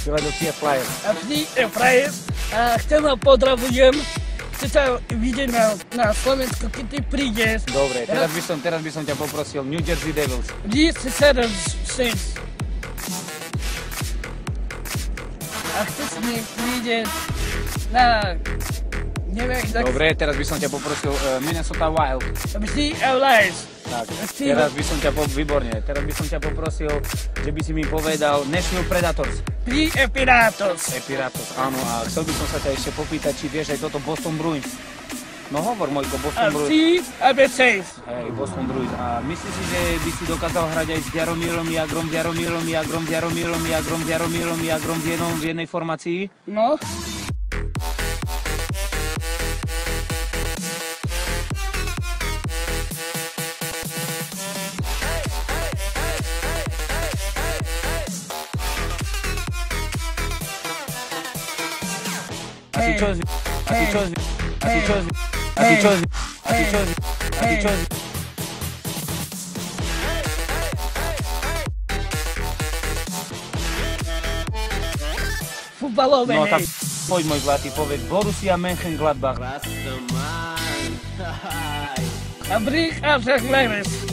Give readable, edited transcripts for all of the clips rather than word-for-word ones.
Philadelphia Flyers. A vždy Flyers. A chcem vám pozdravujem. Chcem sa vidieť na Slovensku, keď ty prídeš. Dobre, teraz by som ťa poprosil New Jersey Devils. Vždy si sedem Saints. A chceš mi vidieť na... Neviem, tak... Dobre, teraz by som ťa poprosil Minnesota Wild. Vždy Flyers. Tak, teraz by som ťa výborne, teraz by som ťa poprosil, že by si mi povedal Nashville Predators. Vždy Piratos. Piratos, áno, a chcel by som sa ťa ešte popýtať, či vieš aj toto Boston Bruins. No hovor, Mojko, Boston Bruins. Vždy ABC. Hej, Boston Bruins. A myslíš si, že by si dokázal hrať aj s Jaromírom Jagrom v jednej formácii? No. A ty čo? Futbalové, No tak hej. poď môj zlatý, povedz Borussia Mönchengladbach. A Brich a Leves.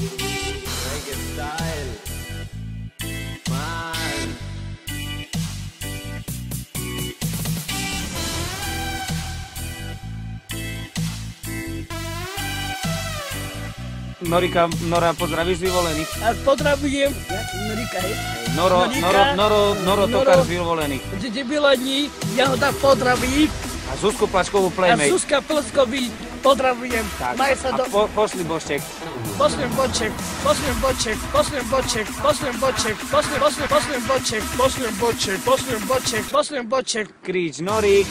Nora, pozdravíš vyvolených? A pozdravujem Norika, hej. Noro Tokar z vyvolených. Kde bylo dní, ja ho tam pozdravím. A Zuzku Plačkovú A Playmate. Zuzka Plskovi pozdravujem. Tak, Maj sa do... pošli bošček. Posliem boček. Kríč Norik.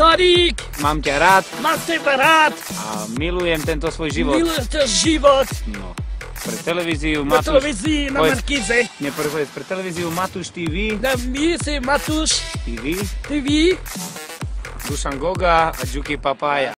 Norík. Mám ťa rád Mám teba rád. a milujem tento svoj život. Milujem ten život. No. Pre televíziu Na Matúš... televízii, na Markize. Nepovedz, pre televíziu Matúš TV. Na míse Matúš TV. TV. Dušan Goga a Juki Papaya.